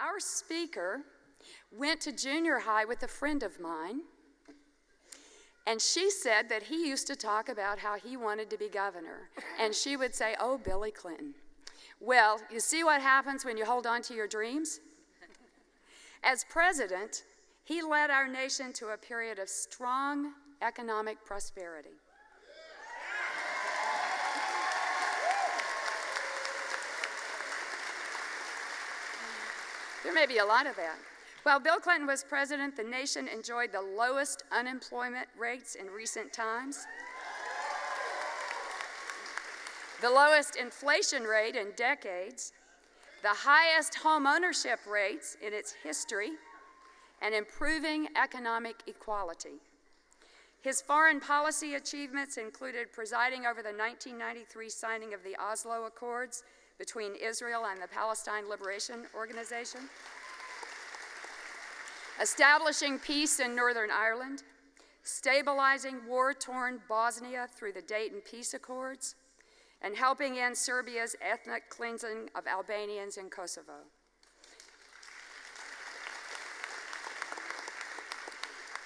our speaker went to junior high with a friend of mine, and she said that he used to talk about how he wanted to be governor. And she would say, "Oh, Billy Clinton." Well, you see what happens when you hold on to your dreams? As president, he led our nation to a period of strong economic prosperity. There may be a lot of that. While Bill Clinton was president, the nation enjoyed the lowest unemployment rates in recent times, the lowest inflation rate in decades, the highest home ownership rates in its history, and improving economic equality. His foreign policy achievements included presiding over the 1993 signing of the Oslo Accords between Israel and the Palestine Liberation Organization, establishing peace in Northern Ireland, stabilizing war-torn Bosnia through the Dayton Peace Accords, and helping end Serbia's ethnic cleansing of Albanians in Kosovo.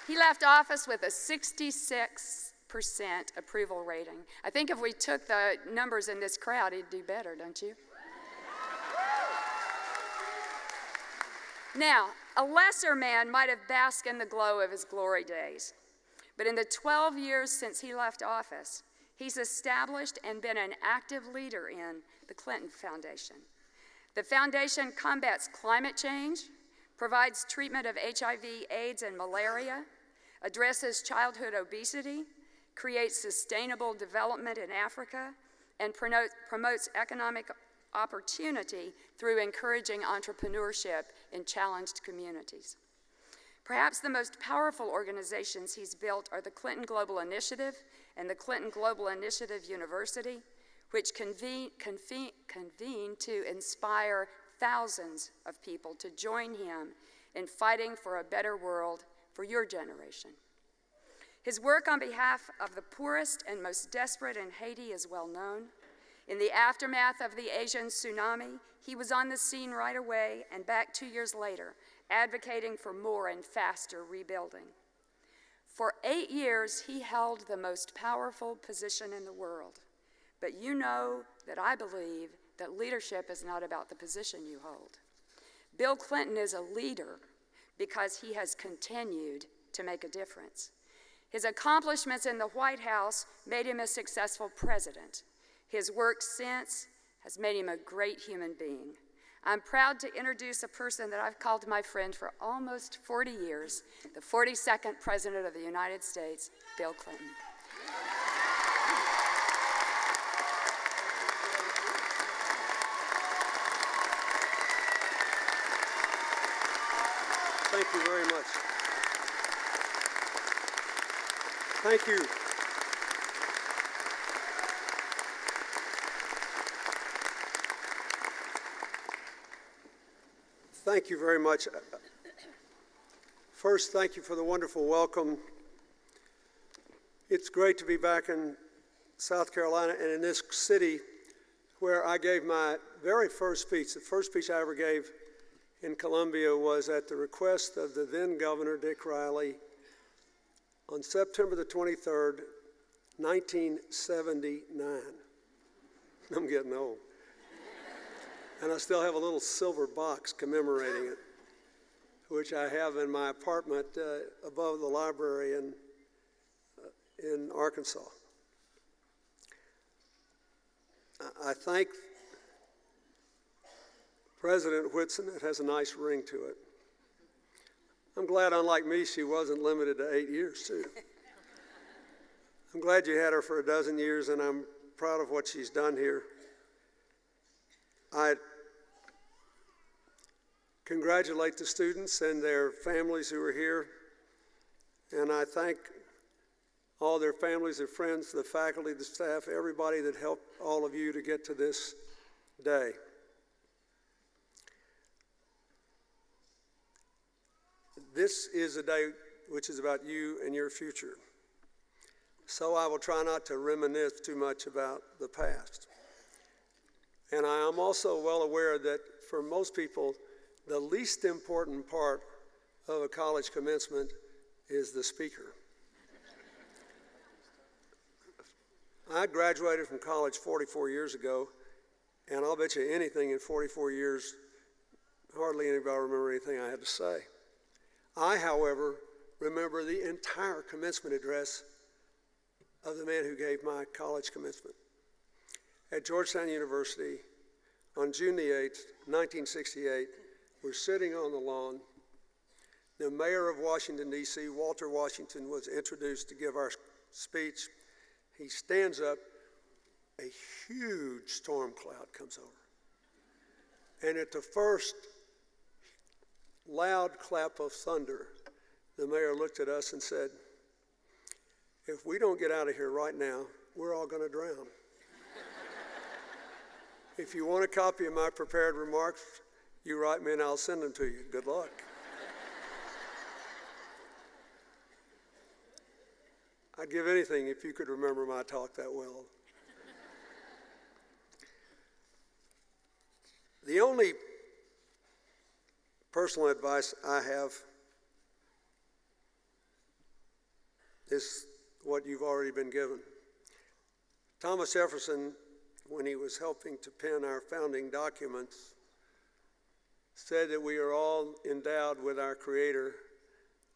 He left office with a 66% approval rating. I think if we took the numbers in this crowd, he'd do better, don't you? Now, a lesser man might have basked in the glow of his glory days, but in the 12 years since he left office, he's established and been an active leader in the Clinton Foundation. The foundation combats climate change, provides treatment of HIV, AIDS, and malaria, addresses childhood obesity, creates sustainable development in Africa, and promotes economic opportunity through encouraging entrepreneurship in challenged communities. Perhaps the most powerful organizations he's built are the Clinton Global Initiative and the Clinton Global Initiative University, which convene to inspire thousands of people to join him in fighting for a better world for your generation. His work on behalf of the poorest and most desperate in Haiti is well known. In the aftermath of the Asian tsunami, he was on the scene right away and back 2 years later, advocating for more and faster rebuilding. For 8 years, he held the most powerful position in the world. But you know that I believe that leadership is not about the position you hold. Bill Clinton is a leader because he has continued to make a difference. His accomplishments in the White House made him a successful president. His work since has made him a great human being. I'm proud to introduce a person that I've called my friend for almost 40 years, the 42nd President of the United States, Bill Clinton. Thank you very much. Thank you. Thank you very much. First, thank you for the wonderful welcome. It's great to be back in South Carolina and in this city where I gave my very first speech. The first speech I ever gave in Columbia was at the request of the then Governor Dick Riley on September the 23rd, 1979. I'm getting old. And I still have a little silver box commemorating it, which I have in my apartment above the library in Arkansas. I thank President Whitson. It has a nice ring to it. I'm glad, unlike me, she wasn't limited to 8 years, too. I'm glad you had her for a dozen years, and I'm proud of what she's done here. I congratulate the students and their families who are here, and I thank all their families, their friends, the faculty, the staff, everybody that helped all of you to get to this day. This is a day which is about you and your future, so I will try not to reminisce too much about the past. And I am also well aware that for most people, the least important part of a college commencement is the speaker. I graduated from college 44 years ago, and I'll bet you anything in 44 years, hardly anybody will remember anything I had to say. I, however, remember the entire commencement address of the man who gave my college commencement. At Georgetown University, on June the 8th, 1968, we're sitting on the lawn. The mayor of Washington, D.C., Walter Washington, was introduced to give our speech. He stands up, a huge storm cloud comes over. And at the first loud clap of thunder, the mayor looked at us and said, "If we don't get out of here right now, we're all going to drown." If you want a copy of my prepared remarks, you write me and I'll send them to you. Good luck. I'd give anything if you could remember my talk that well. The only personal advice I have is what you've already been given. Thomas Jefferson, when he was helping to pen our founding documents, said that we are all endowed with our Creator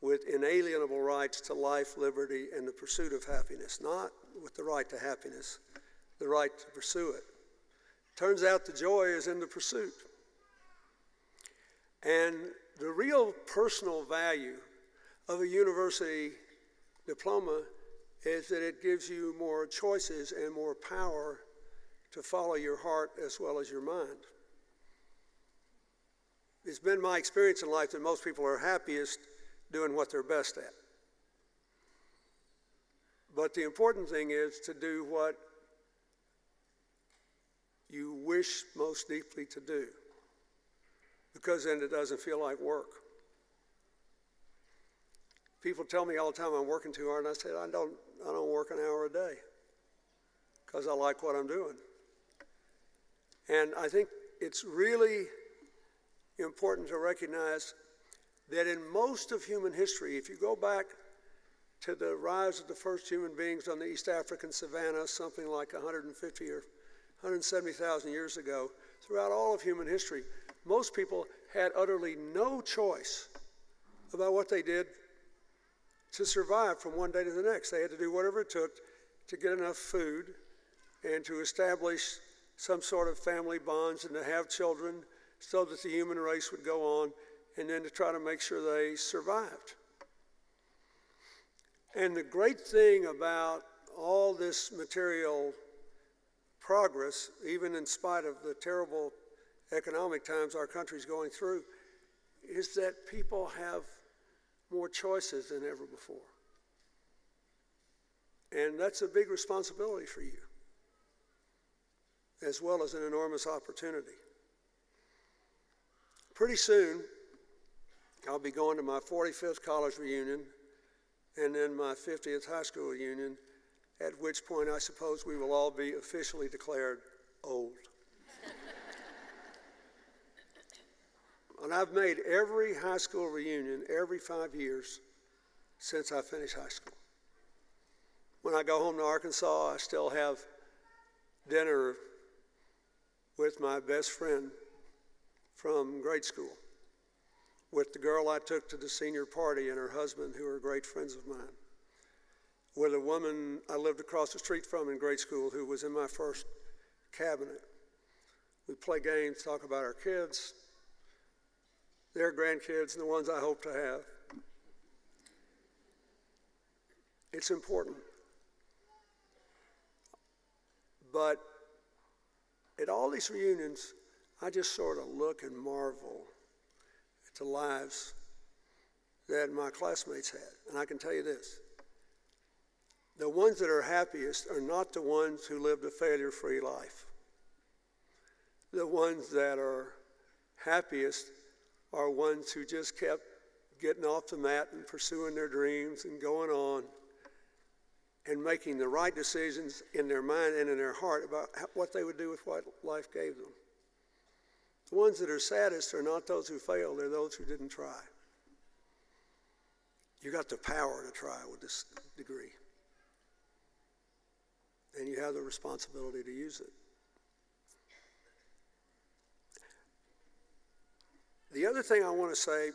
with inalienable rights to life, liberty, and the pursuit of happiness. Not with the right to happiness, the right to pursue it. Turns out the joy is in the pursuit. And the real personal value of a university diploma is that it gives you more choices and more power to follow your heart as well as your mind. It's been my experience in life that most people are happiest doing what they're best at. But the important thing is to do what you wish most deeply to do, because then it doesn't feel like work. People tell me all the time I'm working too hard, and I say I don't work an hour a day because I like what I'm doing. And I think it's really important to recognize that in most of human history, if you go back to the rise of the first human beings on the East African savanna, something like 150 or 170,000 years ago, throughout all of human history, most people had utterly no choice about what they did to survive from one day to the next. They had to do whatever it took to get enough food and to establish some sort of family bonds and to have children so that the human race would go on, and then to try to make sure they survived. And the great thing about all this material progress, even in spite of the terrible economic times our country's going through, is that people have more choices than ever before. And that's a big responsibility for you, as well as an enormous opportunity. Pretty soon, I'll be going to my 45th college reunion and then my 50th high school reunion, at which point I suppose we will all be officially declared old. And I've made every high school reunion every 5 years since I finished high school. When I go home to Arkansas, I still have dinner with my best friend from grade school, with the girl I took to the senior party and her husband, who are great friends of mine, with a woman I lived across the street from in grade school who was in my first cabinet. We play games, talk about our kids, their grandkids, and the ones I hope to have. It's important. But at all these reunions, I just sort of look and marvel at the lives that my classmates had. And I can tell you this: the ones that are happiest are not the ones who lived a failure-free life. The ones that are happiest are ones who just kept getting off the mat and pursuing their dreams and going on and making the right decisions in their mind and in their heart about what they would do with what life gave them. The ones that are saddest are not those who failed, they're those who didn't try. You got the power to try with this degree. And you have the responsibility to use it. The other thing I want to say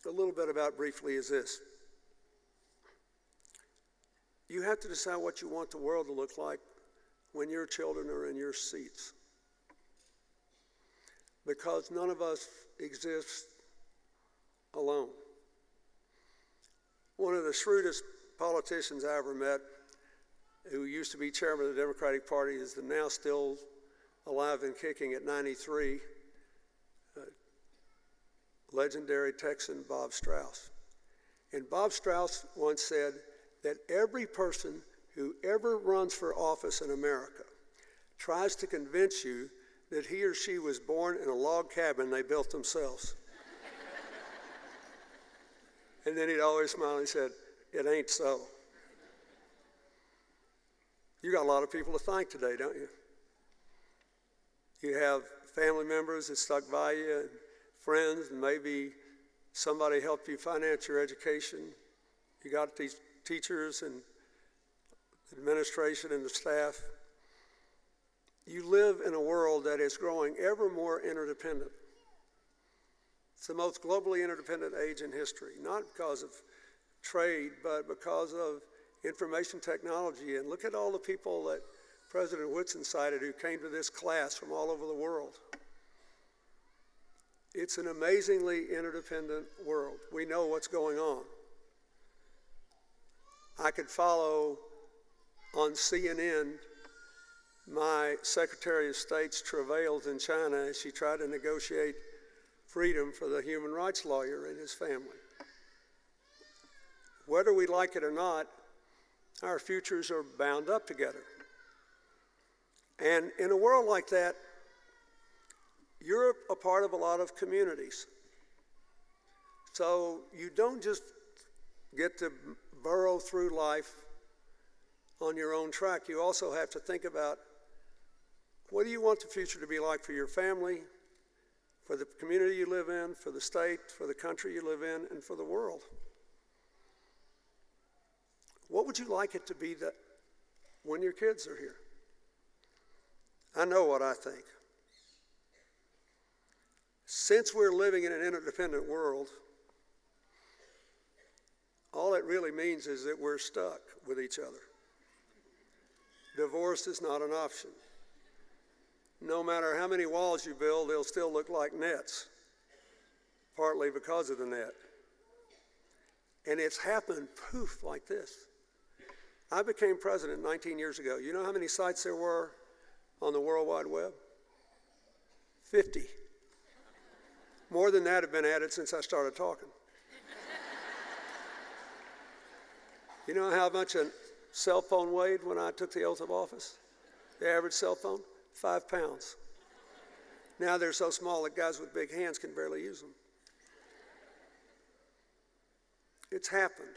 a little bit about briefly is this. You have to decide what you want the world to look like when your children are in your seats. Because none of us exist alone. One of the shrewdest politicians I ever met, who used to be chairman of the Democratic Party, is the now still alive and kicking at 93, legendary Texan Bob Strauss. And Bob Strauss once said that every person who ever runs for office in America tries to convince you that he or she was born in a log cabin they built themselves. And then he'd always smile and said, "It ain't so." You got a lot of people to thank today, don't you? You have family members that stuck by you, and friends, and maybe somebody helped you finance your education. You got these teachers and administration and the staff. You live in a world that is growing ever more interdependent. It's the most globally interdependent age in history, not because of trade, but because of information technology. And look at all the people that President Whitson cited who came to this class from all over the world. It's an amazingly interdependent world. We know what's going on. I could follow on CNN my Secretary of State's travails in China as she tried to negotiate freedom for the human rights lawyer and his family. Whether we like it or not, our futures are bound up together. And in a world like that, you're a part of a lot of communities. So you don't just get to burrow through life on your own track. You also have to think about, what do you want the future to be like for your family, for the community you live in, for the state, for the country you live in, and for the world? What would you like it to be that when your kids are here? I know what I think. Since we're living in an interdependent world, all it really means is that we're stuck with each other. Divorce is not an option. No matter how many walls you build, they'll still look like nets, partly because of the net. And it's happened, poof, like this. I became president 19 years ago. You know how many sites there were on the World Wide Web? 50. More than that have been added since I started talking. You know how much a cell phone weighed when I took the oath of office? The average cell phone? 5 pounds. Now they're so small that guys with big hands can barely use them. It's happened.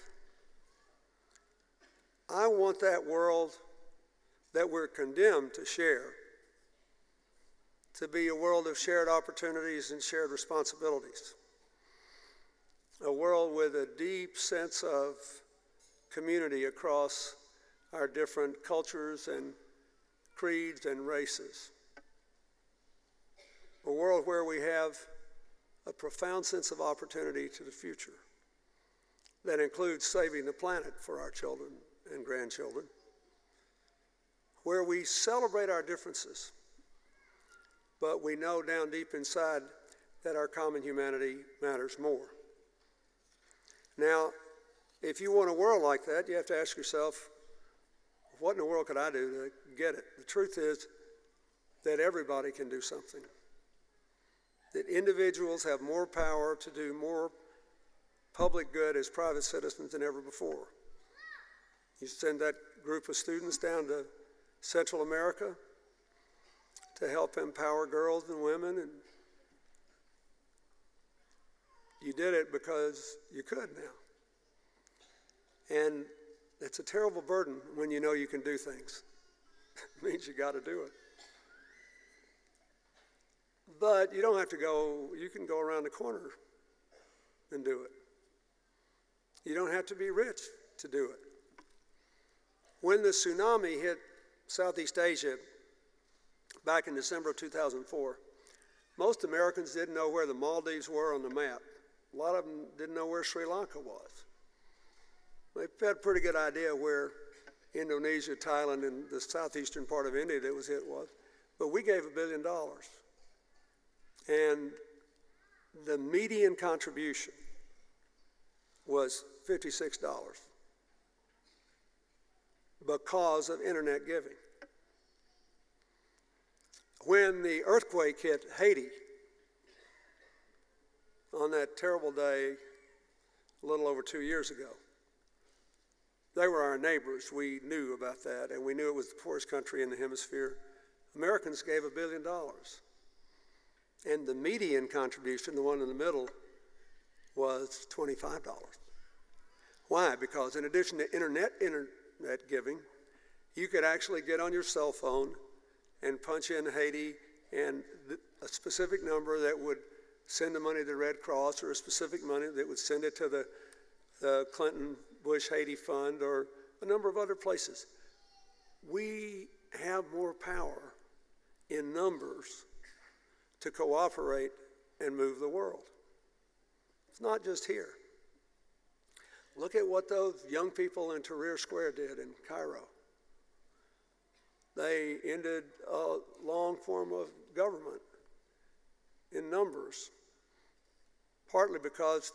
I want that world that we're condemned to share to be a world of shared opportunities and shared responsibilities. A world with a deep sense of community across our different cultures and creeds and races. A world where we have a profound sense of opportunity to the future that includes saving the planet for our children and grandchildren, where we celebrate our differences, but we know down deep inside that our common humanity matters more. Now, if you want a world like that, you have to ask yourself, what in the world could I do to get it? The truth is that everybody can do something. That individuals have more power to do more public good as private citizens than ever before. You send that group of students down to Central America to help empower girls and women, and you did it because you could now. And it's a terrible burden when you know you can do things. It means you got to do it. But you don't have to go, you can go around the corner and do it. You don't have to be rich to do it. When the tsunami hit Southeast Asia back in December of 2004, most Americans didn't know where the Maldives were on the map. A lot of them didn't know where Sri Lanka was. They had a pretty good idea where Indonesia, Thailand, and the southeastern part of India that was hit was. But we gave $1 billion. And the median contribution was $56 because of internet giving. When the earthquake hit Haiti on that terrible day a little over 2 years ago, they were our neighbors. We knew about that, and we knew it was the poorest country in the hemisphere. Americans gave $1 billion. And the median contribution, the one in the middle, was $25. Why? Because in addition to internet giving, you could actually get on your cell phone and punch in Haiti and a specific number that would send the money to the Red Cross, or a specific money that would send it to the Clinton Bush Haiti Fund, or a number of other places. We have more power in numbers to cooperate and move the world. It's not just here. Look at what those young people in Tahrir Square did in Cairo. They ended a long form of government in numbers, partly because,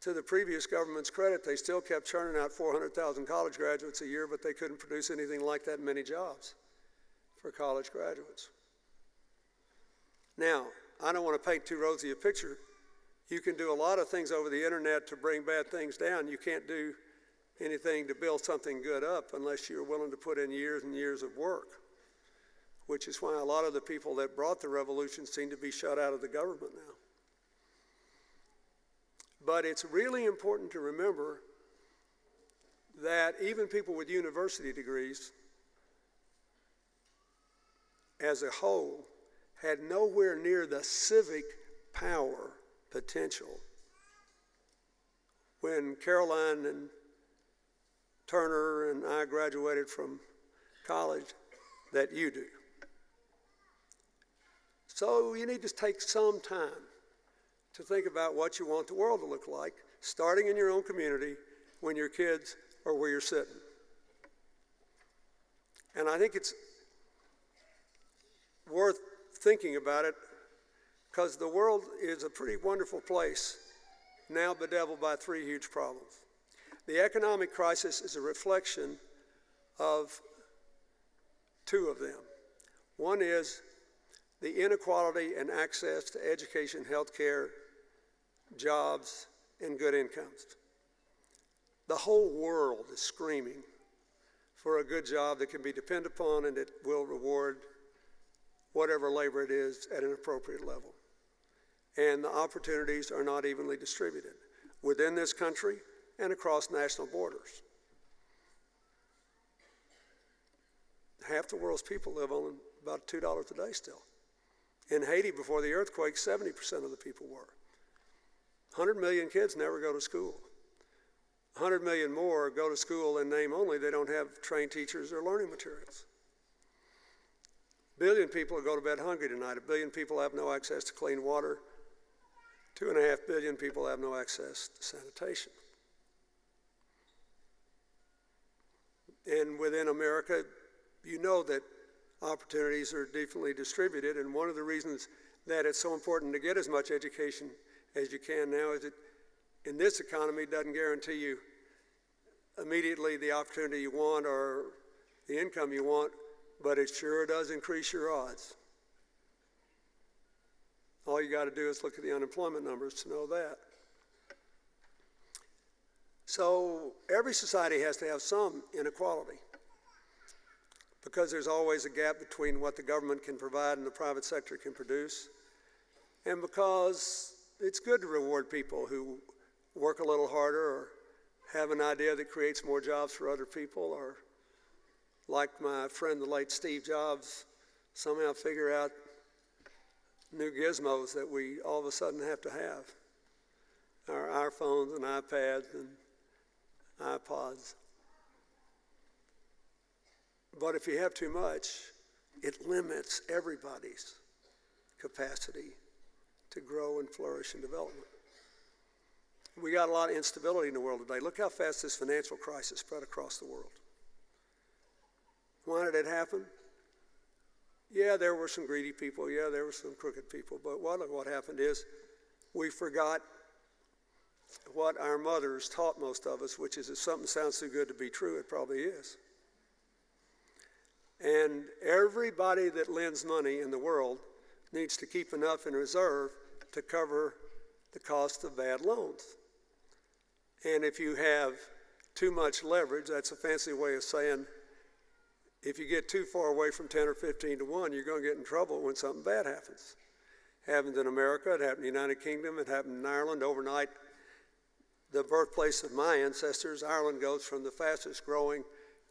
to the previous government's credit, they still kept churning out 400,000 college graduates a year, but they couldn't produce anything like that many jobs for college graduates. Now, I don't want to paint too rosy a picture. You can do a lot of things over the internet to bring bad things down. You can't do anything to build something good up unless you're willing to put in years and years of work, which is why a lot of the people that brought the revolution seem to be shut out of the government now. But it's really important to remember that even people with university degrees, as a whole, had nowhere near the civic power potential when Caroline and Turner and I graduated from college that you do. So you need to take some time to think about what you want the world to look like, starting in your own community when your kids are where you're sitting. And I think it's worth thinking about it, because the world is a pretty wonderful place, now bedeviled by three huge problems. The economic crisis is a reflection of two of them. One is the inequality in access to education, health care, jobs, and good incomes. The whole world is screaming for a good job that can be depended upon and that will reward whatever labor it is at an appropriate level. And the opportunities are not evenly distributed within this country and across national borders. Half the world's people live on about $2 a day still. In Haiti, before the earthquake, 70% of the people were. 100 million kids never go to school. 100 million more go to school in name only. They don't have trained teachers or learning materials. 1 billion people go to bed hungry tonight. 1 billion people have no access to clean water. 2.5 billion people have no access to sanitation. And within America, you know that opportunities are differently distributed, and one of the reasons that it's so important to get as much education as you can now is that in this economy, it doesn't guarantee you immediately the opportunity you want or the income you want, but it sure does increase your odds. All you got to do is look at the unemployment numbers to know that. So every society has to have some inequality, because there's always a gap between what the government can provide and the private sector can produce, and because it's good to reward people who work a little harder or have an idea that creates more jobs for other people, or like my friend the late Steve Jobs, somehow figure out new gizmos that we all of a sudden have to have. Our iPhones and iPads and iPods. But if you have too much, it limits everybody's capacity to grow and flourish and development. We got a lot of instability in the world today. Look how fast this financial crisis spread across the world. Why did it happen? Yeah, there were some greedy people. Yeah, there were some crooked people. But what happened is we forgot what our mothers taught most of us, which is if something sounds too good to be true, it probably is. And everybody that lends money in the world needs to keep enough in reserve to cover the cost of bad loans. And if you have too much leverage, that's a fancy way of saying if you get too far away from 10 or 15 to 1, you're going to get in trouble when something bad happens. It happened in America, it happened in the United Kingdom, it happened in Ireland. Overnight, the birthplace of my ancestors, Ireland goes from the fastest growing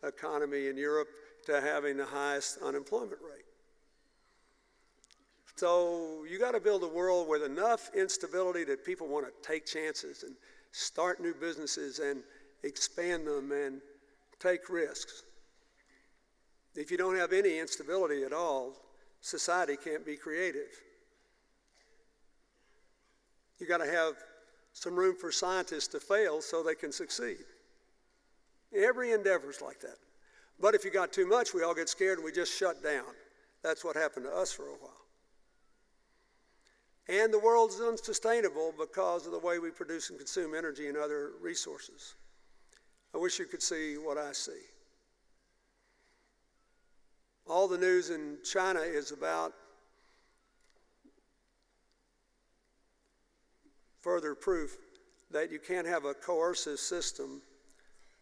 economy in Europe to having the highest unemployment rate. So you got to build a world with enough instability that people want to take chances and start new businesses and expand them and take risks. If you don't have any instability at all, society can't be creative. You got to have some room for scientists to fail so they can succeed. Every endeavor is like that. But if you got too much, we all get scared and we just shut down. That's what happened to us for a while. And the world's unsustainable because of the way we produce and consume energy and other resources. I wish you could see what I see. All the news in China is about further proof that you can't have a coercive system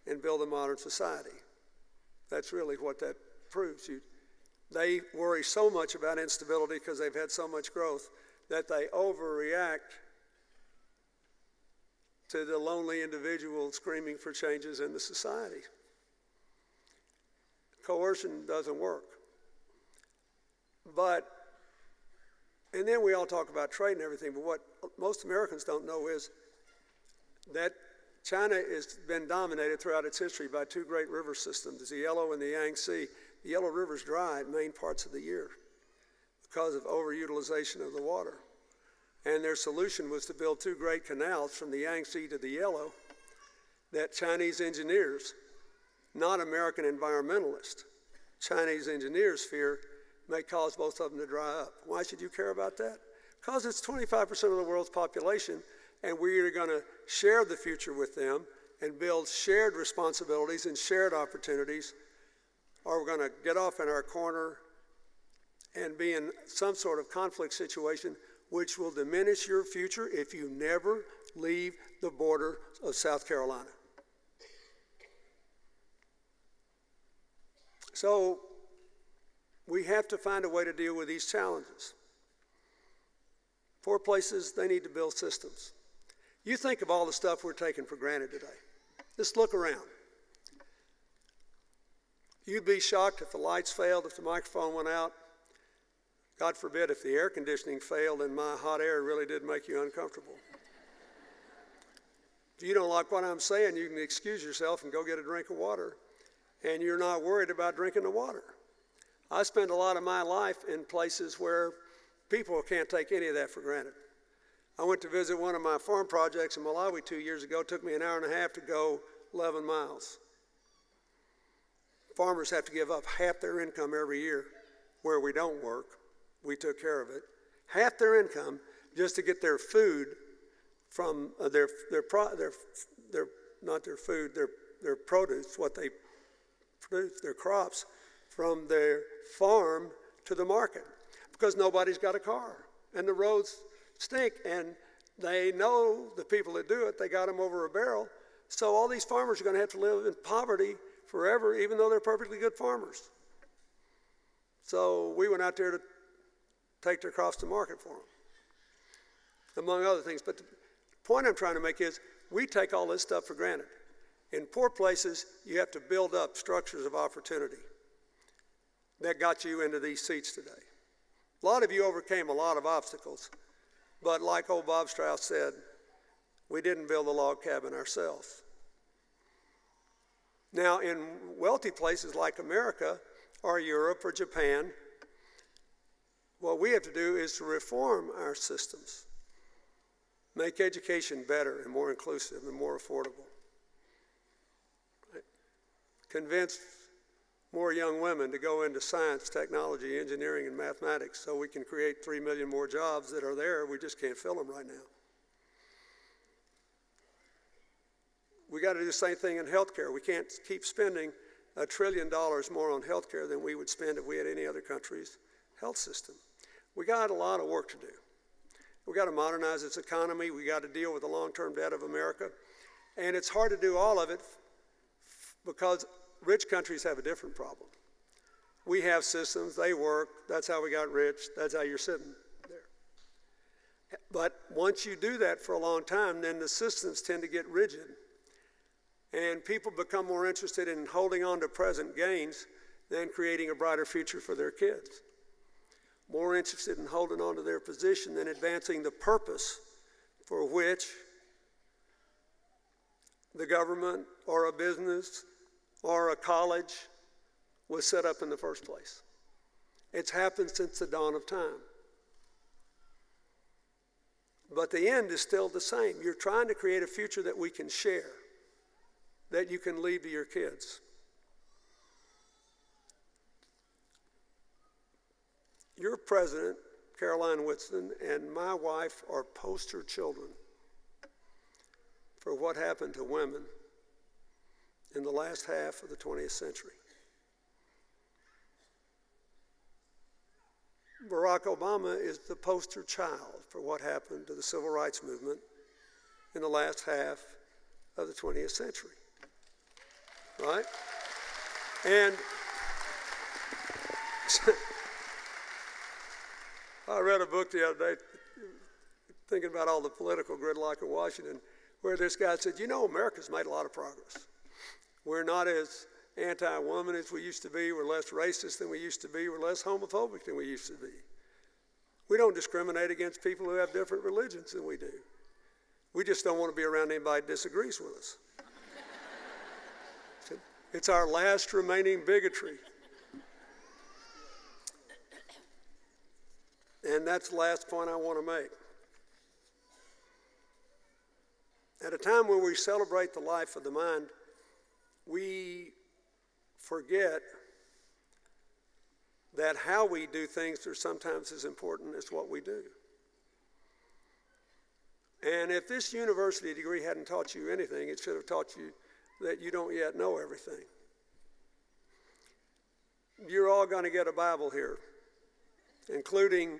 and build a modern society. That's really what that proves. They worry so much about instability because they've had so much growth that they overreact to the lonely individual screaming for changes in the society. Coercion doesn't work. And then we all talk about trade and everything, but what most Americans don't know is that China has been dominated throughout its history by two great river systems, the Yellow and the Yangtze. The Yellow River's dry in main parts of the year because of overutilization of the water. And their solution was to build two great canals from the Yangtze to the Yellow that Chinese engineers, not American environmentalists, Chinese engineers fear may cause both of them to dry up. Why should you care about that? Because it's 25% of the world's population, and we're either going to share the future with them and build shared responsibilities and shared opportunities, or we're going to get off in our corner and be in some sort of conflict situation which will diminish your future if you never leave the border of South Carolina. So we have to find a way to deal with these challenges. Poor places, they need to build systems. You think of all the stuff we're taking for granted today. Just look around. You'd be shocked if the lights failed, if the microphone went out. God forbid if the air conditioning failed and my hot air really did make you uncomfortable. If you don't like what I'm saying, you can excuse yourself and go get a drink of water, and you're not worried about drinking the water. I spend a lot of my life in places where people can't take any of that for granted. I went to visit one of my farm projects in Malawi 2 years ago. It took me an hour and a half to go 11 miles. Farmers have to give up half their income every year where we don't work. We took care of it. Half their income just to get their food from their produce, what they produce, their crops, from their farm to the market, because nobody's got a car and the roads stink, and they know the people that do it, they got them over a barrel. So all these farmers are going to have to live in poverty forever, even though they're perfectly good farmers. So we went out there to take their crops to market for them, among other things. But the point I'm trying to make is we take all this stuff for granted. In poor places, you have to build up structures of opportunity that got you into these seats today. A lot of you overcame a lot of obstacles, but like old Bob Strauss said, we didn't build a log cabin ourselves. Now, in wealthy places like America or Europe or Japan, what we have to do is to reform our systems, make education better and more inclusive and more affordable, right? Convince more young women to go into science, technology, engineering, and mathematics so we can create 3 million more jobs that are there. We just can't fill them right now. We got to do the same thing in healthcare. We can't keep spending $1 trillion more on healthcare than we would spend if we had any other country's health system. We got a lot of work to do. We got to modernize its economy. We got to deal with the long-term debt of America. And it's hard to do all of it because rich countries have a different problem. We have systems, they work, that's how we got rich, that's how you're sitting there. But once you do that for a long time, then the systems tend to get rigid. And people become more interested in holding on to present gains than creating a brighter future for their kids. More interested in holding on to their position than advancing the purpose for which the government or a business or a college was set up in the first place. It's happened since the dawn of time. But the end is still the same. You're trying to create a future that we can share, that you can leave to your kids. Your president, Caroline Whitson, and my wife are poster children for what happened to women in the last half of the 20th century. Barack Obama is the poster child for what happened to the civil rights movement in the last half of the 20th century, right? And I read a book the other day thinking about all the political gridlock in Washington, where this guy said, you know, America's made a lot of progress. We're not as anti-woman as we used to be. We're less racist than we used to be. We're less homophobic than we used to be. We don't discriminate against people who have different religions than we do. We just don't want to be around anybody that disagrees with us. It's our last remaining bigotry. And that's the last point I want to make. At a time when we celebrate the life of the mind, we forget that how we do things are sometimes as important as what we do. And if this university degree hadn't taught you anything, it should have taught you that you don't yet know everything. You're all going to get a Bible here, including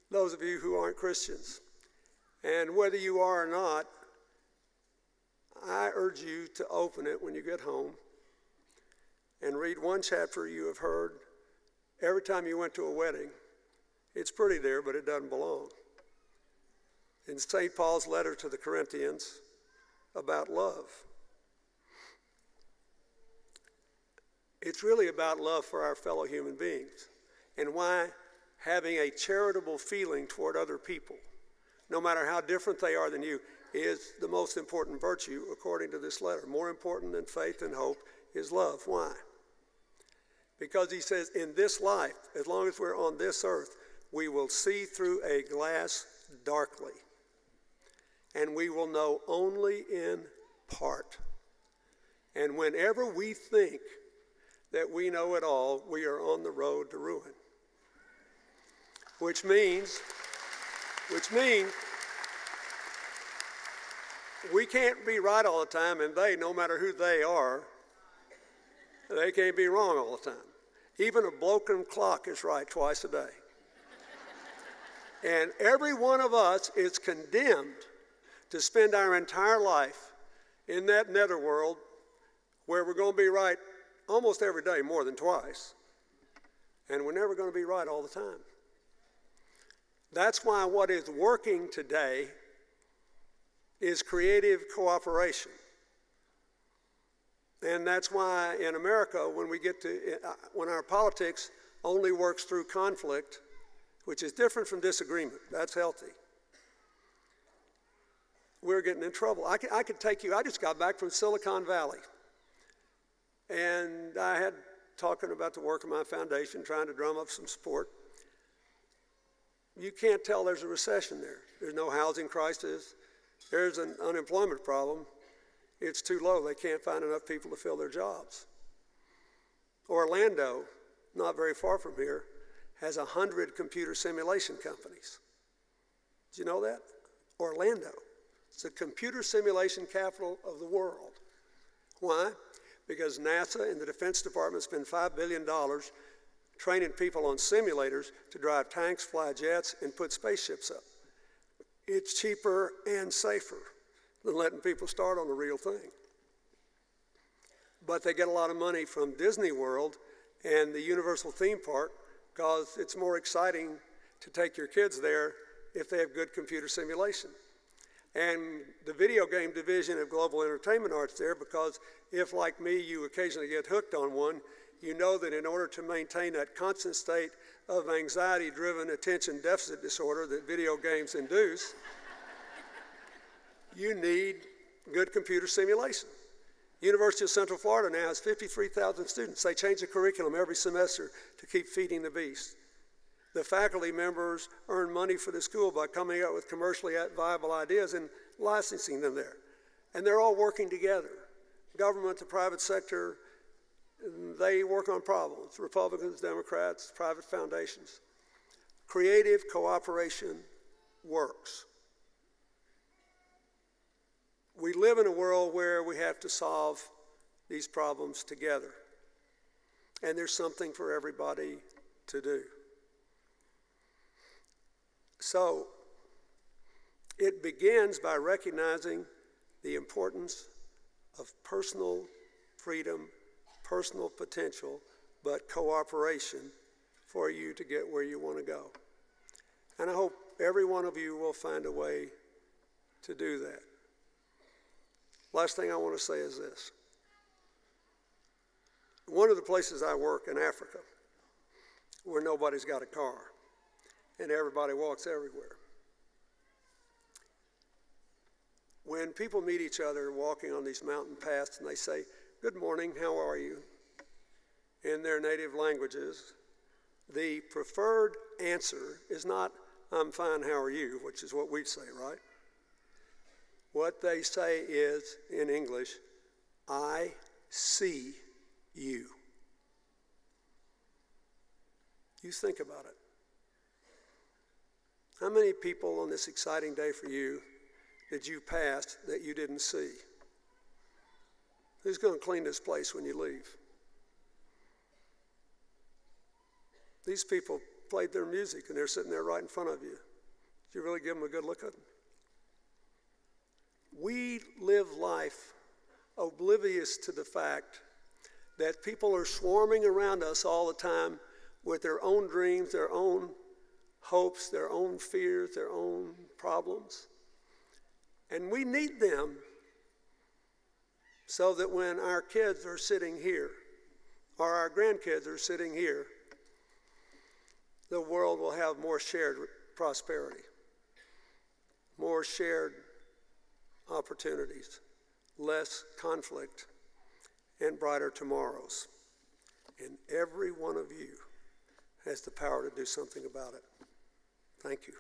those of you who aren't Christians. And whether you are or not, I urge you to open it when you get home and read one chapter you have heard every time you went to a wedding. It's pretty there, but it doesn't belong. In St. Paul's letter to the Corinthians about love. It's really about love for our fellow human beings and why having a charitable feeling toward other people, no matter how different they are than you, is the most important virtue according to this letter. More important than faith and hope is love. Why? Because he says in this life, as long as we're on this earth, we will see through a glass darkly, and we will know only in part. And whenever we think that we know it all, we are on the road to ruin. Which means we can't be right all the time, and they, no matter who they are, they can't be wrong all the time. Even a broken clock is right twice a day. And every one of us is condemned to spend our entire life in that netherworld where we're going to be right almost every day, more than twice. And we're never going to be right all the time. That's why what is working today is creative cooperation. And that's why in America, when our politics only works through conflict, which is different from disagreement. That's healthy. We're getting in trouble. I could take you, I just got back from Silicon Valley. And I had talking about the work of my foundation, trying to drum up some support. You can't tell there's a recession there. There's no housing crisis. There's an unemployment problem. It's too low. They can't find enough people to fill their jobs. Orlando, not very far from here, has 100 computer simulation companies. Did you know that? Orlando. It's the computer simulation capital of the world. Why? Because NASA and the Defense Department spend $5 billion training people on simulators to drive tanks, fly jets, and put spaceships up. It's cheaper and safer than letting people start on the real thing. But they get a lot of money from Disney World and the Universal theme park because it's more exciting to take your kids there if they have good computer simulation. And the video game division of Global Entertainment Arts there, because if, like me, you occasionally get hooked on one, you know that in order to maintain that constant state of anxiety-driven attention deficit disorder that video games induce, you need good computer simulation. University of Central Florida now has 53,000 students. They change the curriculum every semester to keep feeding the beast. The faculty members earn money for the school by coming up with commercially viable ideas and licensing them there. And they're all working together. Government, the private sector, they work on problems. Republicans, Democrats, private foundations. Creative cooperation works. We live in a world where we have to solve these problems together. And there's something for everybody to do. So, it begins by recognizing the importance of personal freedom, personal potential, but cooperation for you to get where you want to go. And I hope every one of you will find a way to do that. Last thing I want to say is this. One of the places I work in Africa, where nobody's got a car, and everybody walks everywhere. When people meet each other walking on these mountain paths and they say, "Good morning, how are you?" in their native languages, the preferred answer is not, "I'm fine, how are you?" which is what we'd say, right? What they say is, in English, "I see you." You think about it. How many people on this exciting day for you did you pass that you didn't see? Who's going to clean this place when you leave? These people played their music and they're sitting there right in front of you. Did you really give them a good look at them? We live life oblivious to the fact that people are swarming around us all the time with their own dreams, their own hopes, their own fears, their own problems. And we need them so that when our kids are sitting here, or our grandkids are sitting here, the world will have more shared prosperity, more shared opportunities, less conflict, and brighter tomorrows. And every one of you has the power to do something about it. Thank you.